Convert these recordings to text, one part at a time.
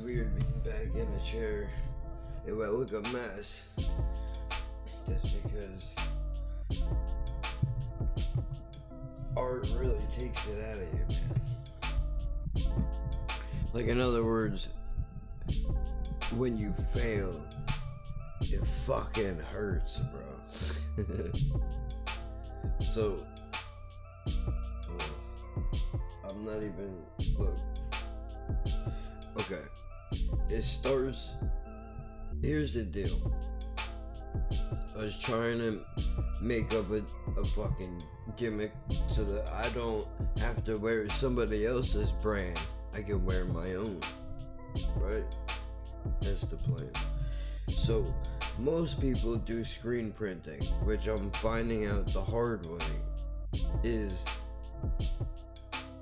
weird being back in a chair. It will look a mess. That's because art really takes it out of you, man. Like, in other words, when you fail, it fucking hurts, bro. So, I'm not even, look. Okay. It starts, here's the deal. I was trying to make up a fucking gimmick so that I don't have to wear somebody else's brand. I can wear my own. Right? That's the plan. So, most people do screen printing, which I'm finding out the hard way is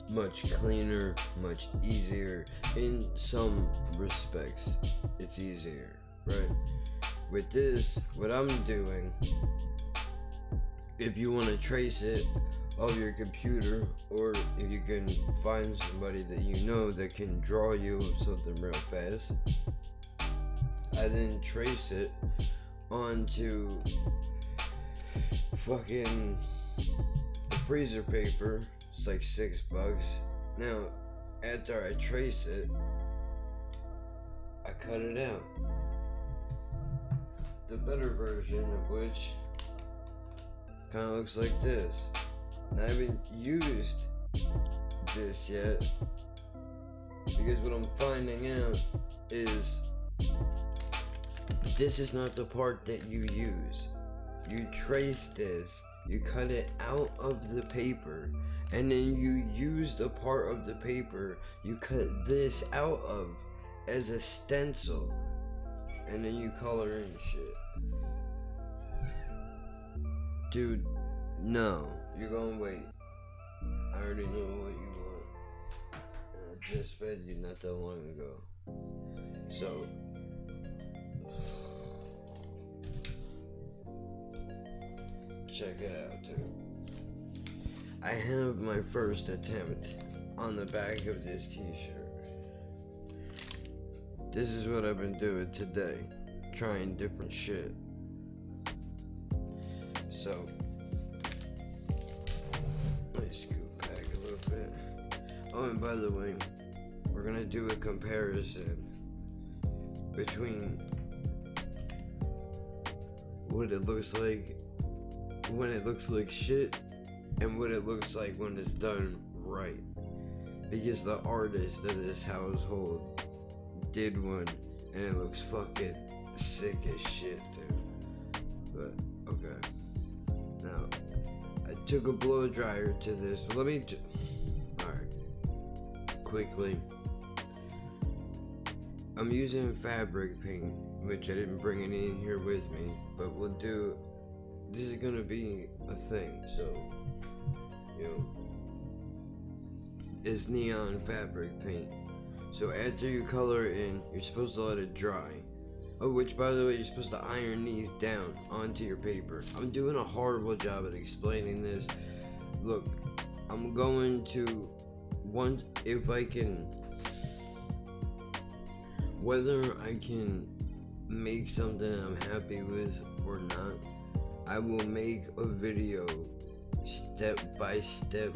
much cleaner, much easier. In some respects, it's easier, right? With this, what I'm doing, if you want to trace it off your computer, or if you can find somebody that you know that can draw you something real fast, I then trace it onto fucking freezer paper. It's like $6. Now, after I trace it, I cut it out. The better version of which kind of looks like this. Now, I haven't used this yet because what I'm finding out is this is not the part that you use. You trace this, you cut it out of the paper, and then you use the part of the paper you cut this out of as a stencil, and then you color in shit. Dude, no, you're gonna wait. I already know what you want. And I just fed you not that long ago. So, check it out, dude. I have my first attempt on the back of this t-shirt. This is what I've been doing today, trying different shit. So, let me scoot back a little bit. Oh, and by the way, we're gonna do a comparison between what it looks like when it looks like shit and what it looks like when it's done right. Because the artist of this household did one and it looks fucking sick as shit, dude. But, okay. Now, I took a blow dryer to this. Alright. Quickly. I'm using fabric paint, which I didn't bring any in here with me, but we'll do. This is gonna be a thing, so, you know, it's neon fabric paint. So after you color it in, you're supposed to let it dry. Oh, which, by the way, you're supposed to iron these down onto your paper. I'm doing a horrible job at explaining this. Look, I'm going to, if I can, whether I can make something I'm happy with or not, I will make a video step by step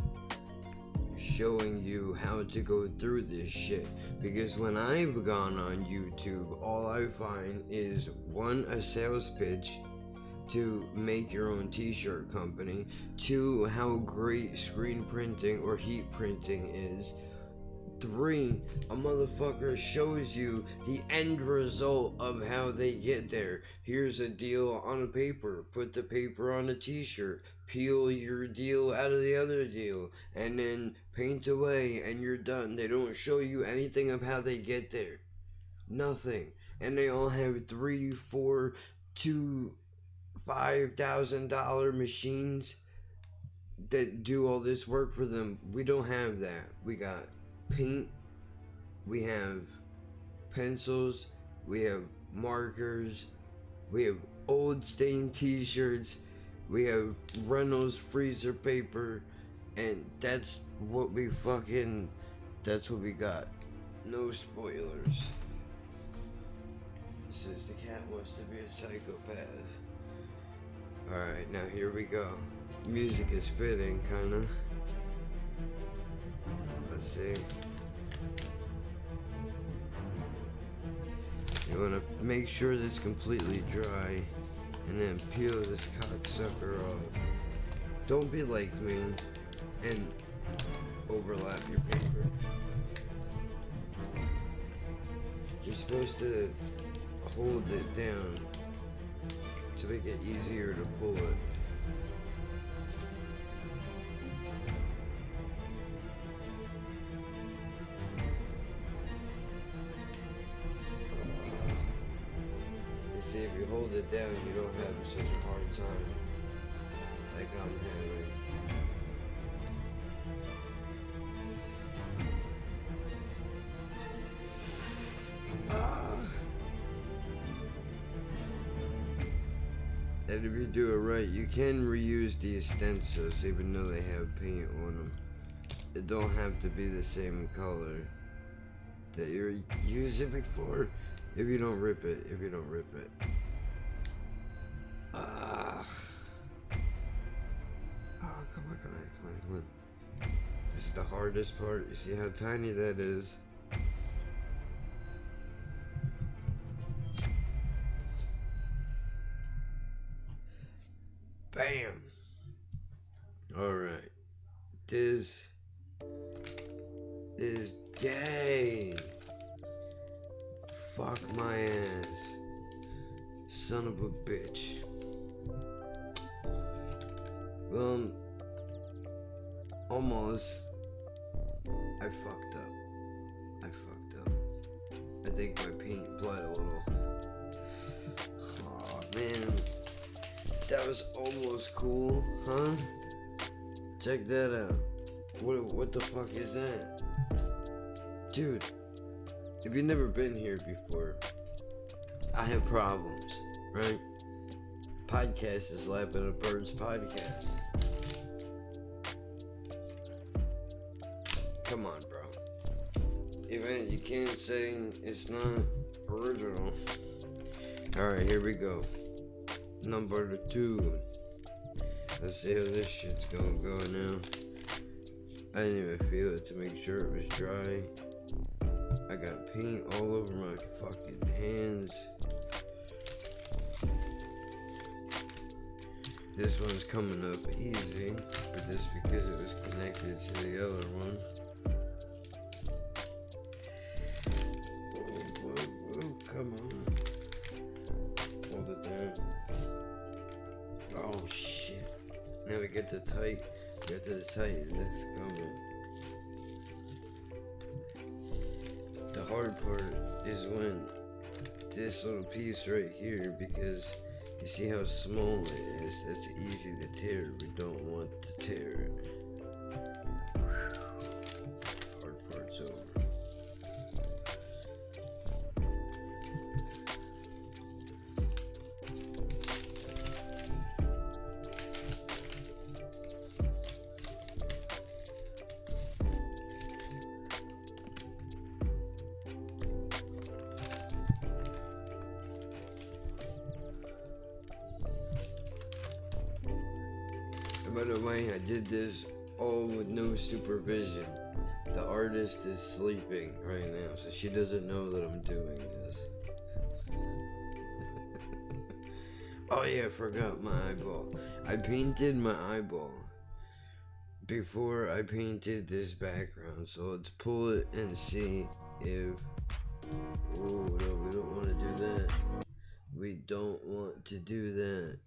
showing you how to go through this shit. Because when I've gone on YouTube, all I find is one, a sales pitch to make your own t-shirt company, two, how great screen printing or heat printing is, three, a motherfucker shows you the end result of how they get there. Here's a deal on a paper. Put the paper on a t-shirt. Peel your deal out of the other deal. And then paint away and you're done. They don't show you anything of how they get there. Nothing. And they all have $3, $4, $2, $5,000 machines that do all this work for them. We don't have that. We got paint, we have pencils, we have markers, we have old stained t-shirts, we have Reynolds freezer paper, and that's what we got. No spoilers. Says the cat wants to be a psychopath. Alright, now here we go. Music is fitting, kinda. Let's see. You wanna make sure that it's completely dry and then peel this cocksucker off. Don't be like me and overlap your paper. You're supposed to hold it down to make it easier to pull it. You see, if you hold it down, you don't have such a hard time like I'm having. And if you do it right, you can reuse these stencils even though they have paint on them. It don't have to be the same color that you're using before if you don't rip it, Ah. Oh, come on. This is the hardest part. You see how tiny that is? Bam! Alright. This is gay. Fuck my ass. Son of a bitch. Almost. I fucked up. I think my paint bled a little. Oh man. That was almost cool, huh? Check that out. What the fuck is that? Dude, if you've never been here before, I have problems, right? Podcast is Lapping at Birds podcast. Come on, bro. Even you can't say it's not original. Alright, here we go. Number 2. Let's see how this shit's gonna go now. I didn't even feel it to make sure it was dry. I got paint all over my fucking hands. This one's coming up easy, but just because it was connected to the other one. Whoa, come on. Hold it down. Oh shit. Now we get the tight. Get to the tight. That's coming. The hard part is when this little piece right here, because you see how small it is. That's easy to tear. We don't want to tear it. Hard part's over. By the way, I did this all with no supervision. The artist is sleeping right now, so she doesn't know that I'm doing this. Oh yeah, I forgot my eyeball. I painted my eyeball before I painted this background, so let's pull it and see if... Oh no, we don't want to do that. We don't want to do that.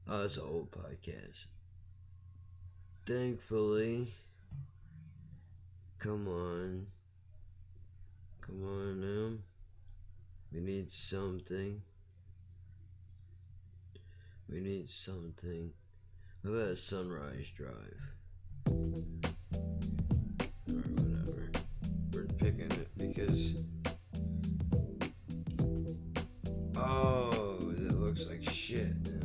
Oh, it's an old podcast. Thankfully. Come on now. We need something. How about a Sunrise Drive? Or whatever. We're picking it because... Oh, that looks like shit now.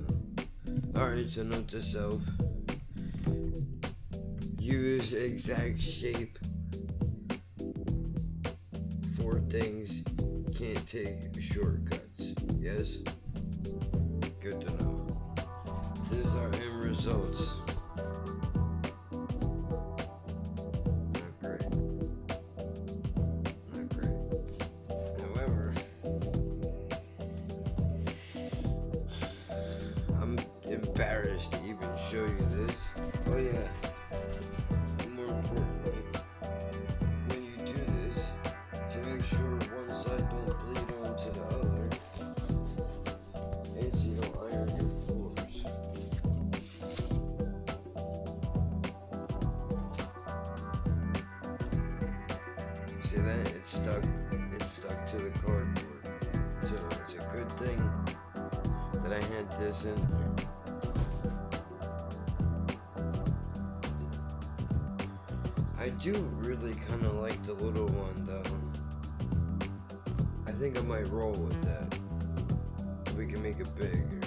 Alright, so note to self. Use exact shape for things. can't take shortcuts. Yes? Good to know. These are end results. Not great. Not great. However, I'm embarrassed to even show you this. Oh yeah. More importantly, when you do this, to make sure one side don't bleed onto the other, and so you don't iron your floors. See that? It's stuck to the cardboard. So it's a good thing that I had this in there. I do really kind of like the little one though. I think I might roll with that. We can make it bigger.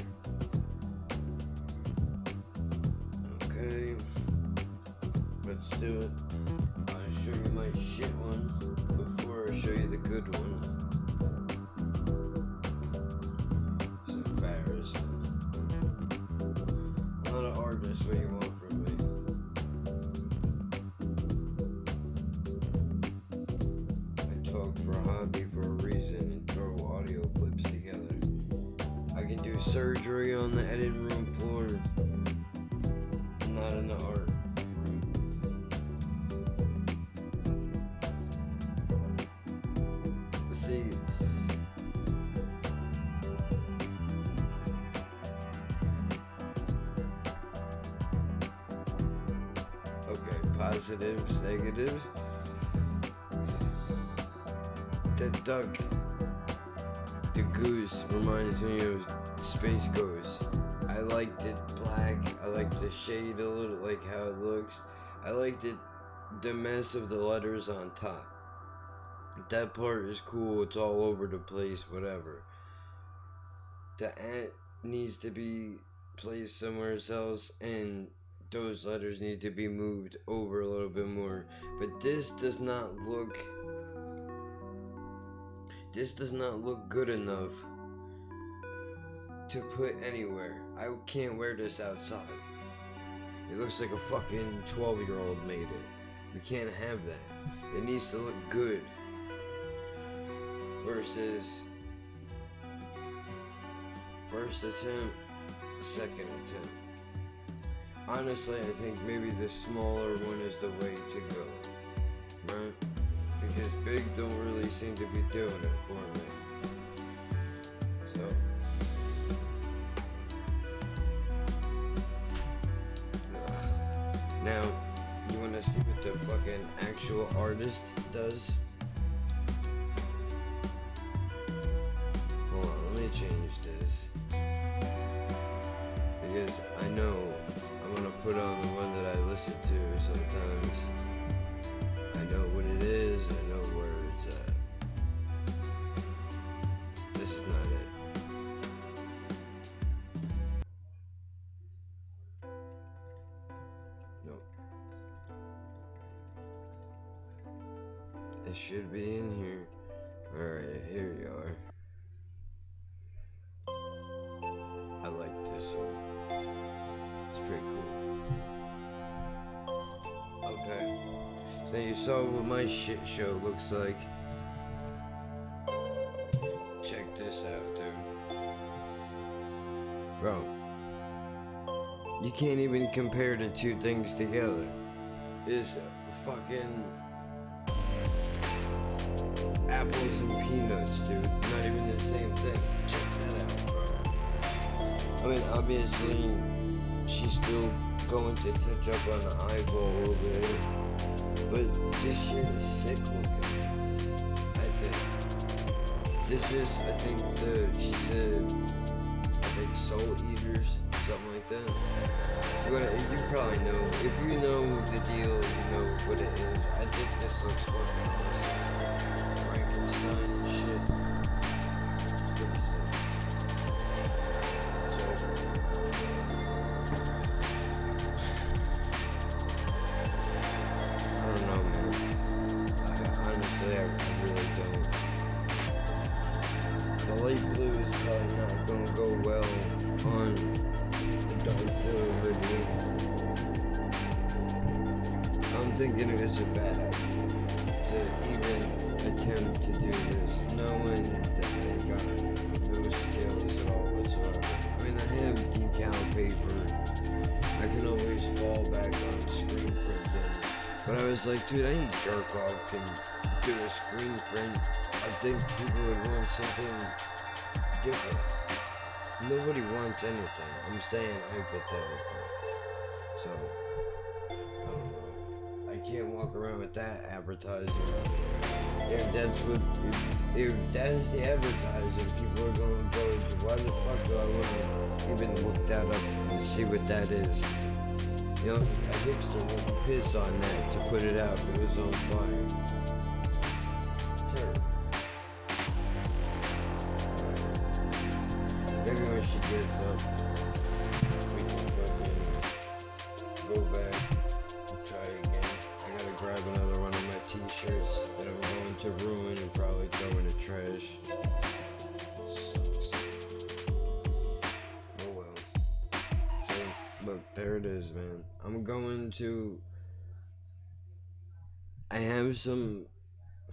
Okay. Let's do it. I'll show you my shit one before I show you the good one. It's embarrassing. I'm not an artist, what do you want from me? I talk for a hobby for a reason and throw audio clips together. I can do surgery on the editing room floor, not in the art room. See, okay, positives, negatives. The duck, the goose reminds me of Space Ghost. I liked it black. I liked the shade a little, like how it looks. I liked it, the mess of the letters on top. That part is cool. It's all over the place, whatever. The ant needs to be placed somewhere else, and those letters need to be moved over a little bit more. But this does not look good enough to put anywhere. I can't wear this outside. It looks like a fucking 12-year-old made it. We can't have that. It needs to look good. Versus first attempt, second attempt. Honestly, I think maybe the smaller one is the way to go, right? Because big don't really seem to be doing it for me. So now, you wanna see what the fucking actual artist does? Hold on, let me change this. Because I know I'm gonna put on the one that I listen to sometimes. I know what it is, I know where it's at. This is not it. Nope. It should be in here. Alright, here you are. I like this one. It's pretty cool. Okay. So you saw what my shit show looks like. Check this out, dude. Bro. You can't even compare the two things together. It's fucking apples and peanuts, dude. Not even the same thing. Check that out, bro. I mean, obviously, she's still going to touch up on the eyeball over there. But this shit is sick looking. I think. This is, I think, she said, I think Soul Eaters, something like that. You probably know. If you know the deal, you know what it is. I think this looks fucking awesome. Frankenstein and shit. It's pretty sick. I don't know, man. Honestly, I really don't. probably not gonna go well on the Dark Blue review. I'm thinking it's a bad idea to even attempt to do this, knowing that I got no skills at all whatsoever. I mean, I have decal paper. I can always fall back on screen printing. But I was like, dude, any jerk off can do a screen print. I think people would want something different. Nobody wants anything. I'm saying hypothetically. So, I don't know. I can't walk around with that advertising. If that's the advertising, people are going to go to, why the fuck do I want to even look that up and see what that is? You know, I hipster won't piss on that to put it out, but it was on fire. Turn. Maybe when she gets up, we can fucking go back and try again. I gotta grab another one of my t-shirts that I'm going to ruin and probably throw in the trash. Look, there it is, man. I have some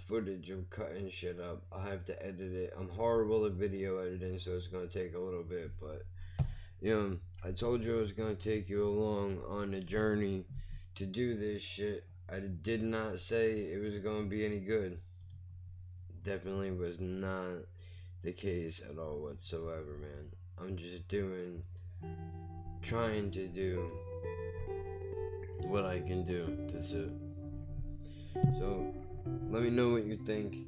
footage of cutting shit up. I'll have to edit it. I'm horrible at video editing, so it's gonna take a little bit, but, you know, I told you I was gonna take you along on a journey to do this shit. I did not say it was gonna be any good. Definitely was not the case at all whatsoever, man. I'm just trying to do what I can do. That's it. So, let me know what you think.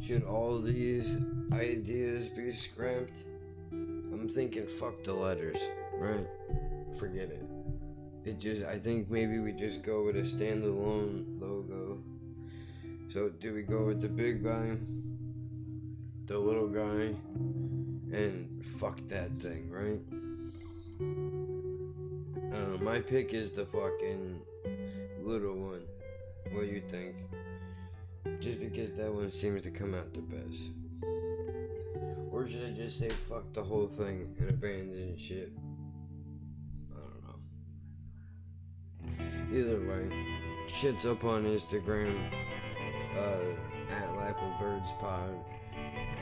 Should all these ideas be scrapped? I'm thinking fuck the letters, right? Forget it. I think maybe we just go with a standalone logo. So, do we go with the big guy, the little guy, and fuck that thing, right? I don't know, my pick is the fucking little one. What do you think? Just because that one seems to come out the best. Or should I just say fuck the whole thing and abandon shit? I don't know. Either way, shit's up on Instagram, at LaughingBirdsPod.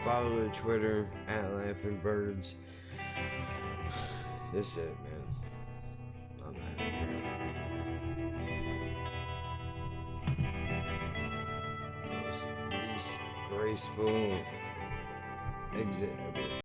Follow the Twitter, at LaughingBirds. That's it, man. I'm out of here. Least graceful exit ever.